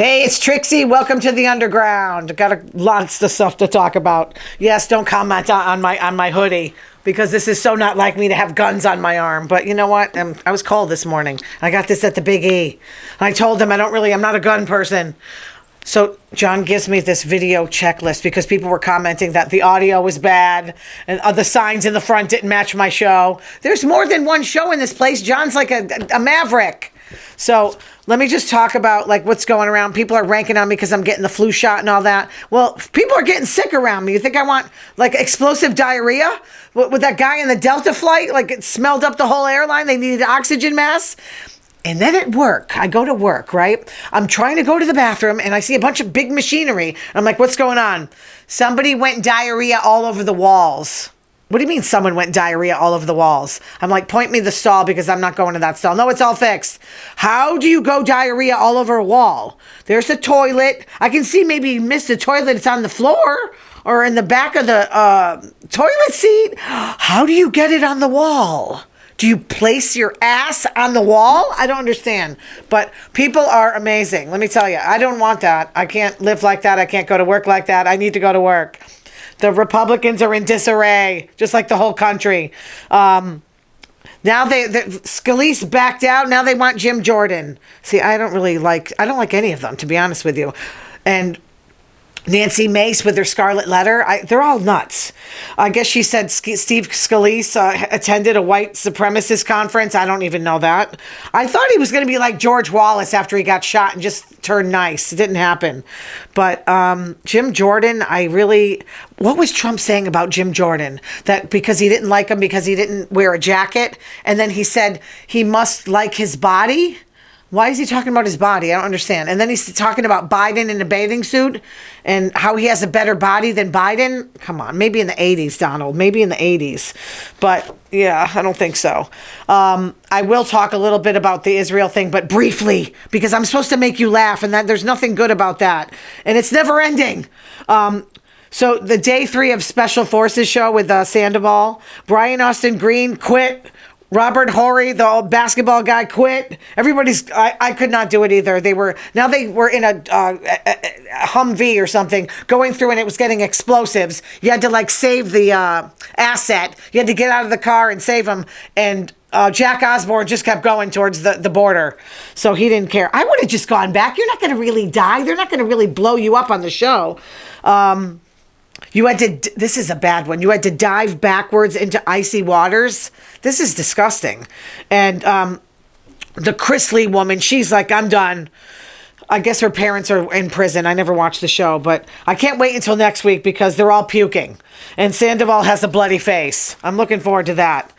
Hey, it's Trixie. Welcome to the underground. Got lots of stuff to talk about. Yes, don't comment on my hoodie because this is so not like me to have guns on my arm. But you know what? I was cold this morning. I got this at the Big E. I told them I'm not a gun person. So John gives me this video checklist because people were commenting that the audio was bad and the signs in the front didn't match my show. There's more than one show in this place. John's like a maverick. So let me just talk about like what's going around. People are ranking on me because I'm getting the flu shot and all that. Well, people are getting sick around me. You think I want like explosive diarrhea? With that guy in the Delta flight, like it smelled up the whole airline. They needed oxygen masks. And then at work, I go to work, right? I'm trying to go to the bathroom and I see a bunch of big machinery. I'm like, what's going on? Somebody went diarrhea all over the walls. What do you mean someone went diarrhea all over the walls? I'm like, point me the stall because I'm not going to that stall. No, it's all fixed. How do you go diarrhea all over a wall? There's the toilet. I can see maybe you missed the toilet. It's on the floor or in the back of the toilet seat. How do you get it on the wall? Do you place your ass on the wall? I don't understand. But people are amazing. Let me tell you, I don't want that. I can't live like that. I can't go to work like that. I need to go to work. The Republicans are in disarray, just like the whole country. Now Scalise backed out. Now they want Jim Jordan. See, I don't like any of them, to be honest with you. And Nancy Mace with her scarlet letter, they're all nuts. I guess she said Steve Scalise attended a white supremacist conference. I don't even know that. I thought he was going to be like George Wallace after he got shot and just turn nice. It didn't happen. But Jim Jordan, what was Trump saying about Jim Jordan? That because he didn't like him because he didn't wear a jacket. And then he said he must like his body. Why is he talking about his body? I don't understand. And then he's talking about Biden in a bathing suit and how he has a better body than Biden. Come on, maybe in the 80s, Donald. Maybe in the 80s. But yeah, I don't think so. I will talk a little bit about the Israel thing, but briefly, because I'm supposed to make you laugh and that there's nothing good about that. And it's never ending. So the day 3 of Special Forces show with Sandoval, Brian Austin Green quit. Robert Horry, the old basketball guy, quit. I could not do it either. They were in a Humvee or something going through and it was getting explosives. You had to like save the asset. You had to get out of the car and save them. And Jack Osborne just kept going towards the border. So he didn't care. I would have just gone back. You're not going to really die. They're not going to really blow you up on the show. This is a bad one. You had to dive backwards into icy waters. This is disgusting. And the Chrisley woman, she's like, I'm done. I guess her parents are in prison. I never watched the show, but I can't wait until next week because they're all puking. And Sandoval has a bloody face. I'm looking forward to that.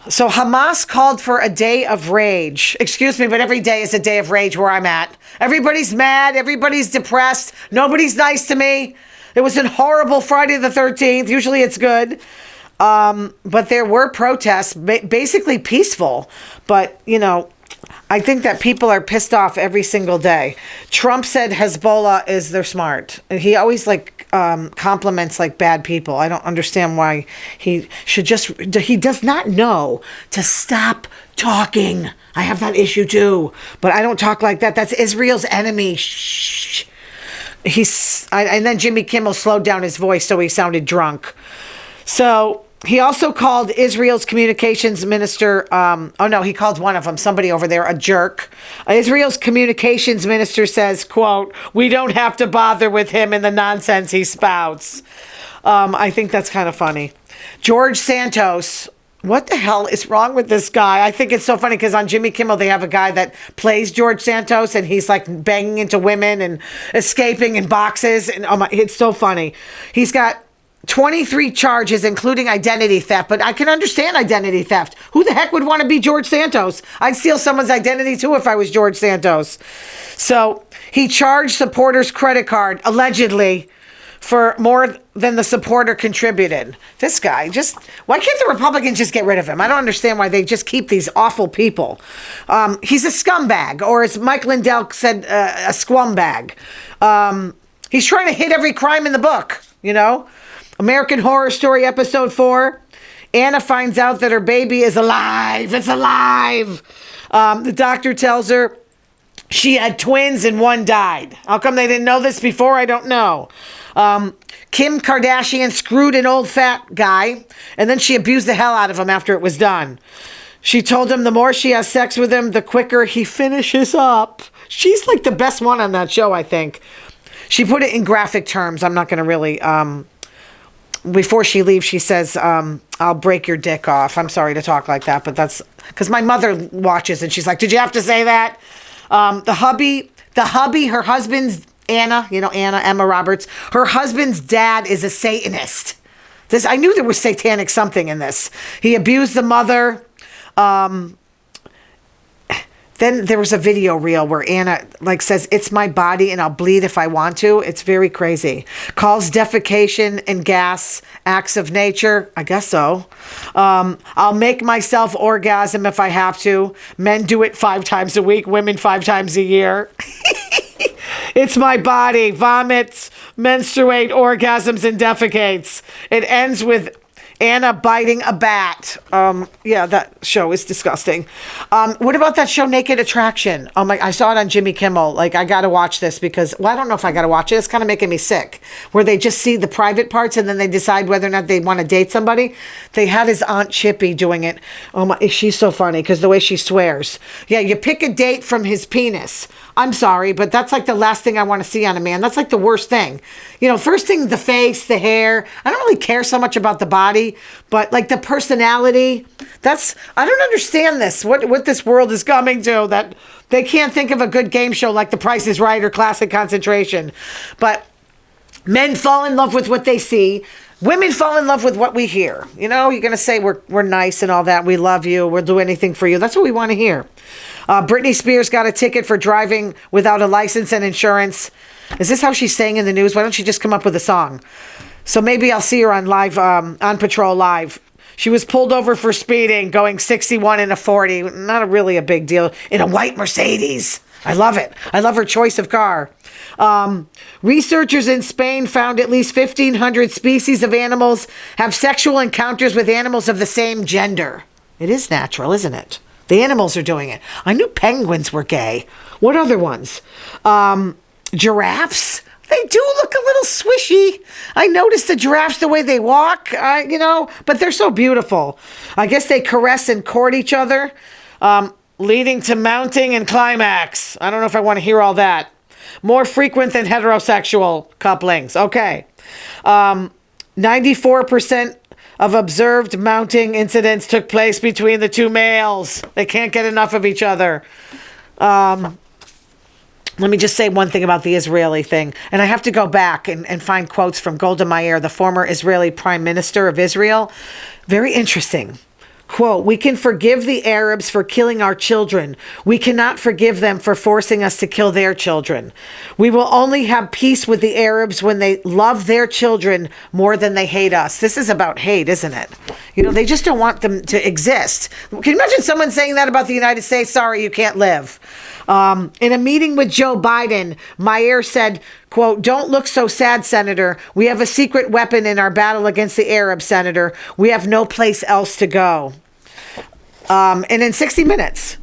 So Hamas called for a day of rage. Excuse me, but every day is a day of rage where I'm at. Everybody's mad. Everybody's depressed. Nobody's nice to me. It was a horrible Friday the 13th. Usually it's good. But there were protests, basically peaceful. But, I think that people are pissed off every single day. Trump said Hezbollah they're smart. And he always compliments bad people. I don't understand why he does not know to stop talking. I have that issue too, but I don't talk like that. That's Israel's enemy. Shh. And then Jimmy Kimmel slowed down his voice so he sounded drunk. So he also called Israel's communications minister, he called one of them, somebody over there, a jerk. Israel's communications minister says, quote, "We don't have to bother with him and the nonsense he spouts." I think that's kind of funny. George Santos, what the hell is wrong with this guy? I think it's so funny because on Jimmy Kimmel, they have a guy that plays George Santos and he's banging into women and escaping in boxes. And it's so funny. He's got 23 charges, including identity theft, but I can understand identity theft. Who the heck would want to be George Santos? I'd steal someone's identity too if I was George Santos. So he charged supporter's credit card, allegedly, for more than the supporter contributed. This guy, why can't the Republicans just get rid of him? I don't understand why they just keep these awful people. He's a scumbag, or as Mike Lindell said, a squumbag. He's trying to hit every crime in the book, American Horror Story episode 4. Anna finds out that her baby is alive. It's alive. The doctor tells her She had twins and one died. How come they didn't know this before? I don't know. Kim Kardashian screwed an old fat guy, and then she abused the hell out of him after it was done. She told him the more she has sex with him, the quicker he finishes up. She's like the best one on that show, I think. She put it in graphic terms. I'm not going to really... before she leaves, she says, I'll break your dick off. I'm sorry to talk like that, but that's... Because my mother watches, and she's like, did you have to say that? The hubby, her husband's... Emma Roberts. Her husband's dad is a Satanist. I knew there was satanic something in this. He abused the mother. Then there was a video reel where Anna says, it's my body and I'll bleed if I want to. It's very crazy. Calls defecation and gas acts of nature. I guess so. I'll make myself orgasm if I have to. Men do it 5 times a week. Women 5 times a year. It's my body. Vomits, menstruate, orgasms, and defecates. It ends with Anna biting a bat. That show is disgusting. What about that show, Naked Attraction? Oh my, I saw it on Jimmy Kimmel. I got to watch this because, I don't know if I got to watch it. It's kind of making me sick. Where they just see the private parts and then they decide whether or not they want to date somebody. They had his Aunt Chippy doing it. Oh my, she's so funny because the way she swears. Yeah, you pick a date from his penis. I'm sorry, but that's the last thing I want to see on a man. That's the worst thing. First thing, the face, the hair. I don't really care so much about the body, but the personality. I don't understand this. What this world is coming to, that they can't think of a good game show like The Price is Right or Classic Concentration. But men fall in love with what they see. Women fall in love with what we hear. You're going to say we're nice and all that. We love you. We'll do anything for you. That's what we want to hear. Britney Spears got a ticket for driving without a license and insurance. Is this how she's saying in the news? Why don't you just come up with a song? So maybe I'll see her on live, on Patrol Live. She was pulled over for speeding, going 61 in a 40. Not really a big deal. In a white Mercedes. I love it. I love her choice of car. Researchers in Spain found at least 1,500 species of animals have sexual encounters with animals of the same gender. It is natural, isn't it? The animals are doing it. I knew penguins were gay. What other ones? Giraffes. They do look a little swishy. I noticed the giraffes, the way they walk, but they're so beautiful. I guess they caress and court each other, leading to mounting and climax. I don't know if I want to hear all that. More frequent than heterosexual couplings. Okay. 94% of observed mounting incidents took place between the two males. They can't get enough of each other. Let me just say one thing about the Israeli thing. And I have to go back and find quotes from Golda Meir, the former Israeli Prime Minister of Israel. Very interesting. Quote, we can forgive the Arabs for killing our children. We cannot forgive them for forcing us to kill their children. We will only have peace with the Arabs when they love their children more than they hate us. This is about hate, isn't it? They just don't want them to exist. Can you imagine someone saying that about the United States? Sorry, you can't live. In a meeting with Joe Biden, Meir said, quote, don't look so sad, Senator. We have a secret weapon in our battle against the Arabs, Senator. We have no place else to go. And in 60 Minutes,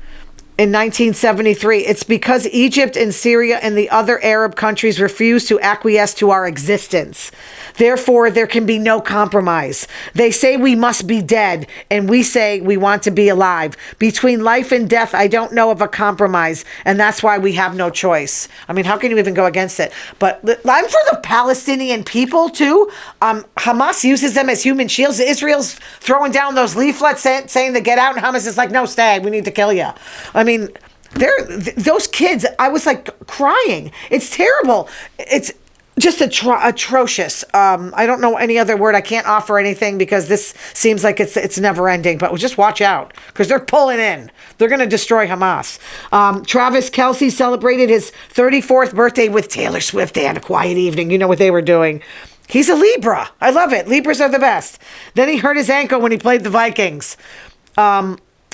in 1973, it's because Egypt and Syria and the other Arab countries refuse to acquiesce to our existence. Therefore, there can be no compromise. They say we must be dead, and we say we want to be alive. Between life and death, I don't know of a compromise, and that's why we have no choice. I mean, how can you even go against it? But I'm for the Palestinian people, too. Hamas uses them as human shields. Israel's throwing down those leaflets saying to get out, and Hamas is like, no, stay. We need to kill you. I mean, those kids, I was crying. It's terrible. It's just atrocious. I don't know any other word. I can't offer anything because this seems like it's never ending. But just watch out because they're pulling in. They're going to destroy Hamas. Travis Kelce celebrated his 34th birthday with Taylor Swift. They had a quiet evening. You know what they were doing. He's a Libra. I love it. Libras are the best. Then he hurt his ankle when he played the Vikings.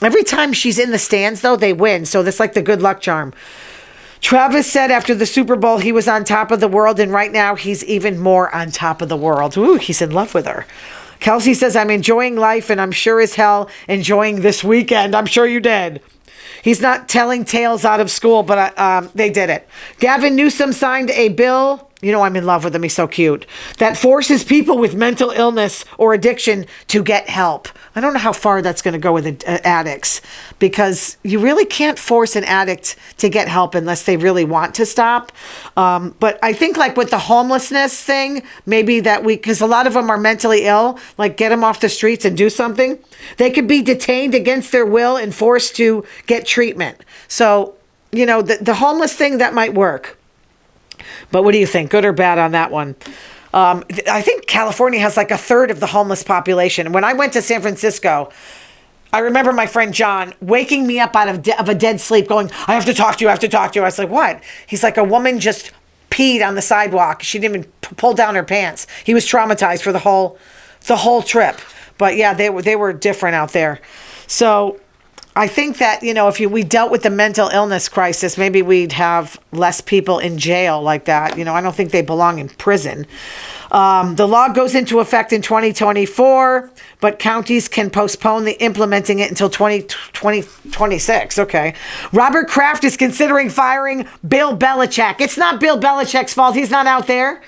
Every time she's in the stands, though, they win. So that's like the good luck charm. Travis said after the Super Bowl he was on top of the world, and right now he's even more on top of the world. Ooh, he's in love with her. Kelce says, I'm enjoying life, and I'm sure as hell enjoying this weekend. I'm sure you did. He's not telling tales out of school, but they did it. Gavin Newsom signed a bill. You know, I'm in love with him. He's so cute. That forces people with mental illness or addiction to get help. I don't know how far that's going to go with addicts, because you really can't force an addict to get help unless they really want to stop. But I think like with the homelessness thing, maybe that because a lot of them are mentally ill, like get them off the streets and do something. They could be detained against their will and forced to get treatment. So, you know, the homeless thing, that might work. But what do you think? Good or bad on that one? I think California has like a third of the homeless population. When I went to San Francisco, I remember my friend John waking me up out of a dead sleep going, I have to talk to you, I have to talk to you. I was like, what? He's like, a woman just peed on the sidewalk. She didn't even pull down her pants. He was traumatized for the whole trip. But yeah, they were different out there. So I think that, you know, if we dealt with the mental illness crisis, maybe we'd have less people in jail like that. You know, I don't think they belong in prison. The law goes into effect in 2024, but counties can postpone implementing it until 2026. Okay. Robert Kraft is considering firing Bill Belichick. It's not Bill Belichick's fault. He's not out there.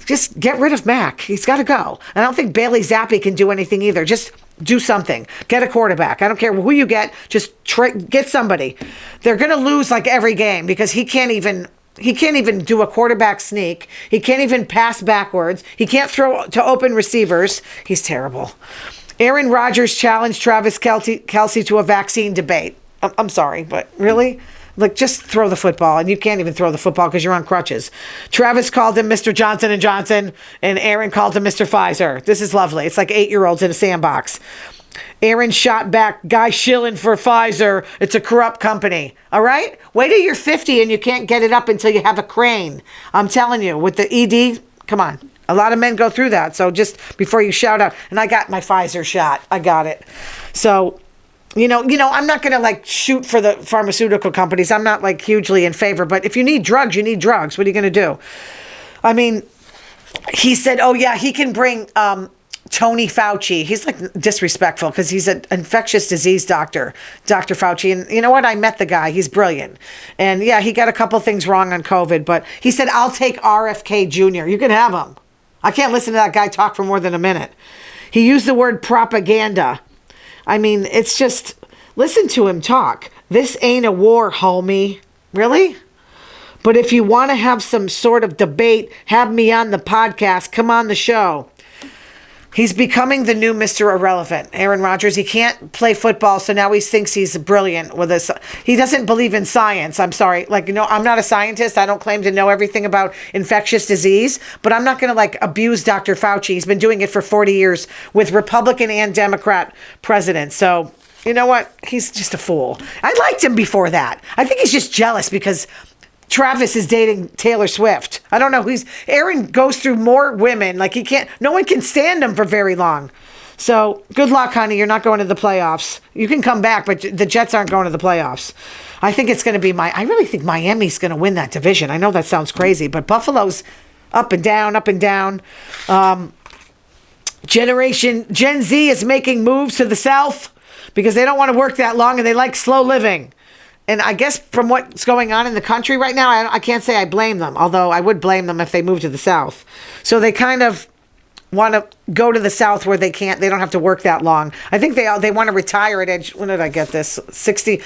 Just get rid of Mac. He's got to go. And I don't think Bailey Zappi can do anything either. Just do something. Get a quarterback. I don't care who you get. Just get somebody. They're going to lose like every game because he can't even do a quarterback sneak. He can't even pass backwards. He can't throw to open receivers. He's terrible. Aaron Rodgers challenged Travis Kelce to a vaccine debate. I'm sorry, but really? Like, just throw the football, and you can't even throw the football because you're on crutches. Travis called him Mr. Johnson & Johnson, and Aaron called him Mr. Pfizer. This is lovely. It's like 8-year-olds in a sandbox. Aaron shot back, guy shilling for Pfizer. It's a corrupt company. All right? Wait till you're 50 and you can't get it up until you have a crane. I'm telling you, with the ED, come on. A lot of men go through that, so just before you shout out. And I got my Pfizer shot. I got it. So, you know, I'm not going to like shoot for the pharmaceutical companies. I'm not like hugely in favor, but if you need drugs, you need drugs. What are you going to do? I mean, he said, oh yeah, he can bring Tony Fauci. He's like disrespectful because he's an infectious disease doctor, Dr. Fauci. And you know what? I met the guy. He's brilliant. And yeah, he got a couple things wrong on COVID, but he said, I'll take RFK Jr. You can have him. I can't listen to that guy talk for more than a minute. He used the word propaganda. I mean, it's just, listen to him talk. This ain't a war, homie. Really? But if you want to have some sort of debate, have me on the podcast. Come on the show. He's becoming the new Mr. Irrelevant. Aaron Rodgers, he can't play football, so now he thinks he's brilliant with this. He doesn't believe in science. I'm sorry. Like, you know, I'm not a scientist. I don't claim to know everything about infectious disease, but I'm not going to like abuse Dr. Fauci. He's been doing it for 40 years with Republican and Democrat presidents. So, you know what? He's just a fool. I liked him before that. I think he's just jealous because Travis is dating Taylor Swift. I don't know. Aaron goes through more women. Like no one can stand him for very long. So good luck, honey. You're not going to the playoffs. You can come back, but the Jets aren't going to the playoffs. I think it's going to be I really think Miami's going to win that division. I know that sounds crazy, but Buffalo's up and down, up and down. Gen Z is making moves to the South because they don't want to work that long and they like slow living. And I guess from what's going on in the country right now, I can't say I blame them, although I would blame them if they moved to the South. So they kind of want to go to the South where they don't have to work that long. I think they want to retire at age, when did I get this? 60.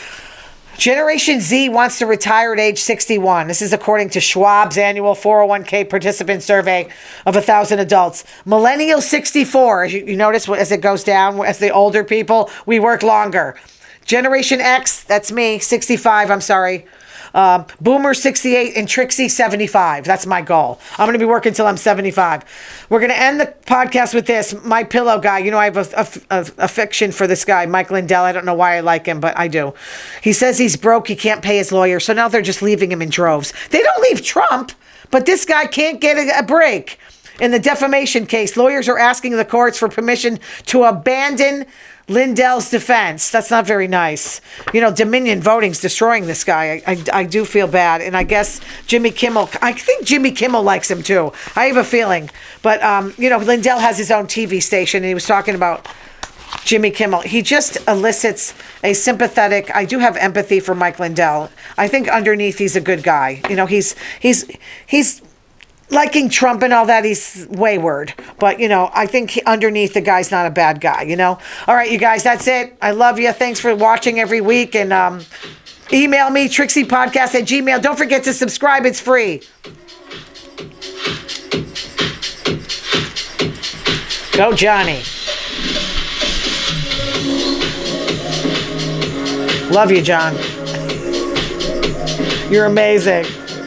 Generation Z wants to retire at age 61. This is according to Schwab's annual 401k participant survey of 1,000 adults. Millennial 64, as you notice as it goes down, as the older people, we work longer. Generation X, that's me, 65, I'm sorry. Boomer 68 and TRIXXI'S 75. That's my goal. I'm going to be working until I'm 75. We're going to end the podcast with this. My pillow guy, you know, I have a fiction for this guy, Mike Lindell. I don't know why I like him, but I do. He says he's broke. He can't pay his lawyer. So now they're just leaving him in droves. They don't leave Trump, but this guy can't get a break. In the defamation case, lawyers are asking the courts for permission to abandon Lindell's defense. That's not very nice. You know, Dominion voting's destroying this guy. I do feel bad. And I guess I think Jimmy Kimmel likes him too. I have a feeling. But, you know, Lindell has his own TV station and he was talking about Jimmy Kimmel. He just elicits a sympathetic. I do have empathy for Mike Lindell. I think underneath he's a good guy. You know, he's liking Trump and all that. He's wayward, but you know, I think underneath the guy's not a bad guy. You know. All right, you guys, that's it. I love you. Thanks for watching every week, and email me TRIXXI'Podcast@gmail. Don't forget to subscribe. It's free. Go, Johnny. Love you, John. You're amazing.